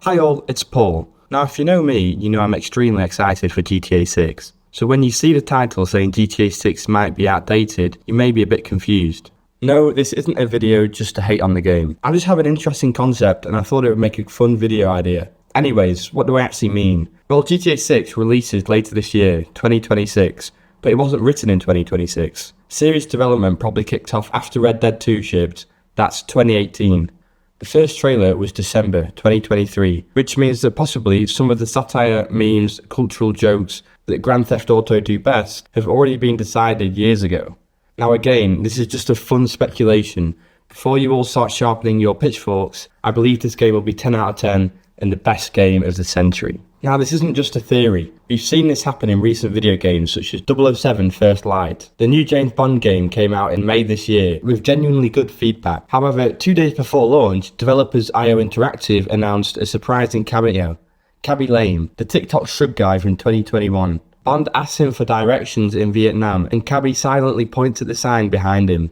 Hi all, it's Paul. Now if you know me, you know I'm extremely excited for GTA 6. So when you see the title saying GTA 6 might be outdated, you may be a bit confused. No, this isn't a video just to hate on the game. I just have an interesting concept and I thought it would make a fun video idea. Anyways, what do I actually mean? Well, GTA 6 releases later this year, 2026, but it wasn't written in 2026. Series development probably kicked off after Red Dead 2 shipped, that's 2018. The first trailer was December 2023, which means that possibly some of the satire, memes, cultural jokes that Grand Theft Auto do best have already been decided years ago. Now again, this is just a fun speculation. Before you all start sharpening your pitchforks, I believe this game will be 10 out of 10 and the best game of the century. Now this isn't just a theory. We've seen this happen in recent video games such as 007 First Light. The new James Bond game came out in May this year with genuinely good feedback. However, 2 days before launch, developers IO Interactive announced a surprising cameo. Khaby Lame, the TikTok shrug guy from 2021. Bond asks him for directions in Vietnam and Khaby silently points at the sign behind him.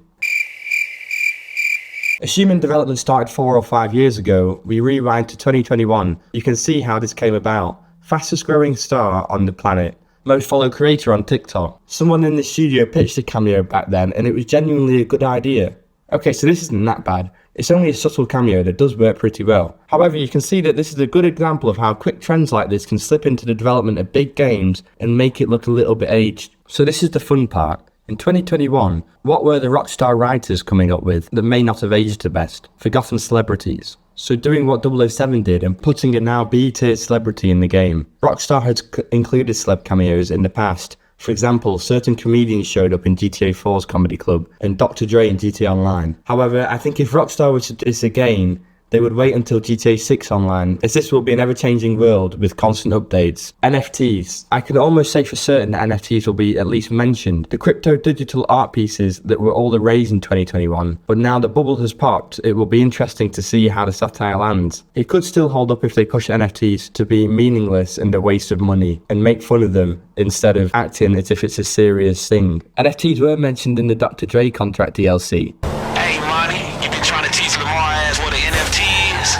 Assuming development started 4 or 5 years ago, we rewind to 2021, you can see how this came about. Fastest growing star on the planet, most followed creator on TikTok. Someone in the studio pitched a cameo back then and it was genuinely a good idea. Okay, so this isn't that bad. It's only a subtle cameo that does work pretty well. However, you can see that this is a good example of how quick trends like this can slip into the development of big games and make it look a little bit aged. So this is the fun part. In 2021, what were the Rockstar writers coming up with that may not have aged the best? Forgotten celebrities. So doing what 007 did and putting a now B-tier celebrity in the game. Rockstar has included celeb cameos in the past. For example, certain comedians showed up in GTA 4's Comedy Club and Dr. Dre in GTA Online. However, I think if Rockstar was to do this again, they would wait until GTA 6 Online, as this will be an ever-changing world with constant updates. NFTs. I could almost say for certain that NFTs will be at least mentioned. The crypto digital art pieces that were all the rage in 2021, but now the bubble has popped, it will be interesting to see how the satire lands. It could still hold up if they push NFTs to be meaningless and a waste of money, and make fun of them instead of acting as if it's a serious thing. NFTs were mentioned in the Dr. Dre contract DLC. Hey, Monty, you been trying to teach Lamar ass what an NFT is?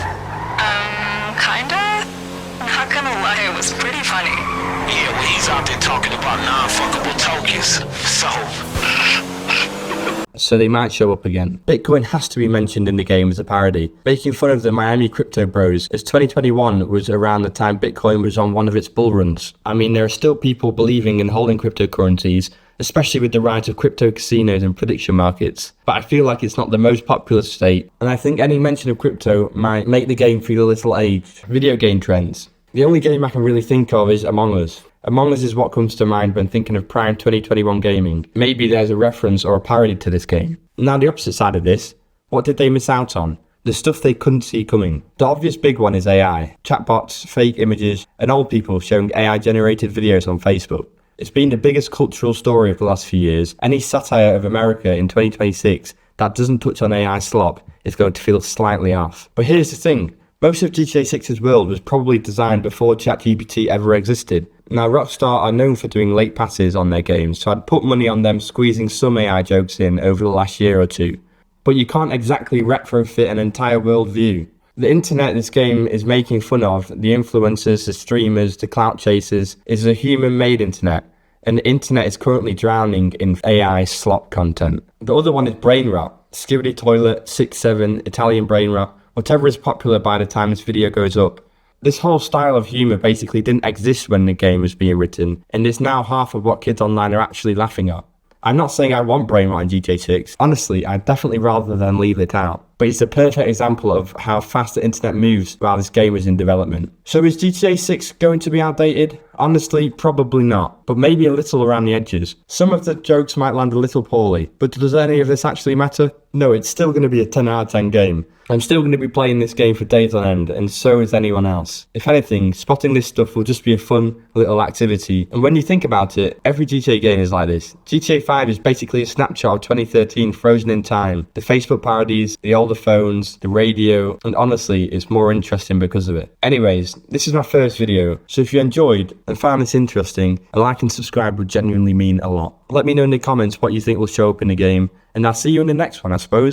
Kinda? Not gonna lie, it was pretty funny. Yeah, well, he's out there talking about non-fuckable tokens. So they might show up again. Bitcoin has to be mentioned in the game as a parody, making fun of the Miami crypto bros, as 2021 was around the time Bitcoin was on one of its bull runs. I mean, there are still people believing in holding cryptocurrencies, especially with the rise of crypto casinos and prediction markets. But I feel like it's not the most popular state, and I think any mention of crypto might make the game feel a little aged. Video game trends. The only game I can really think of is Among Us. Among Us is what comes to mind when thinking of prime 2021 gaming. Maybe there's a reference or a parody to this game. Now the opposite side of this, what did they miss out on? The stuff they couldn't see coming. The obvious big one is AI. Chatbots, fake images, and old people showing AI generated videos on Facebook. It's been the biggest cultural story of the last few years. Any satire of America in 2026 that doesn't touch on AI slop is going to feel slightly off. But here's the thing. Most of GTA 6's world was probably designed before ChatGPT ever existed. Now Rockstar are known for doing late passes on their games, so I'd put money on them squeezing some AI jokes in over the last year or two. But you can't exactly retrofit an entire world view. The internet this game is making fun of, the influencers, the streamers, the clout chasers, is a human-made internet. And the internet is currently drowning in AI slop content. The other one is brain rot. Skibidi Toilet, 6-7, Italian brain rot, whatever is popular by the time this video goes up. This whole style of humour basically didn't exist when the game was being written, and is now half of what kids online are actually laughing at. I'm not saying I want brain rot in GTA 6. Honestly, I'd definitely rather than leave it out. But it's a perfect example of how fast the internet moves while this game is in development. So is GTA 6 going to be outdated? Honestly, probably not, but maybe a little around the edges. Some of the jokes might land a little poorly, but does any of this actually matter? No, it's still going to be a 10 out of 10 game. I'm still going to be playing this game for days on end, and so is anyone else. If anything, spotting this stuff will just be a fun little activity. And when you think about it, every GTA game is like this. GTA 5 is basically a snapshot of 2013 frozen in time. The Facebook parodies, the older phones, the radio, and honestly, it's more interesting because of it. Anyways, this is my first video, so if you enjoyed and found this interesting, a like and subscribe would genuinely mean a lot. Let me know in the comments what you think will show up in the game, and I'll see you in the next one, I suppose.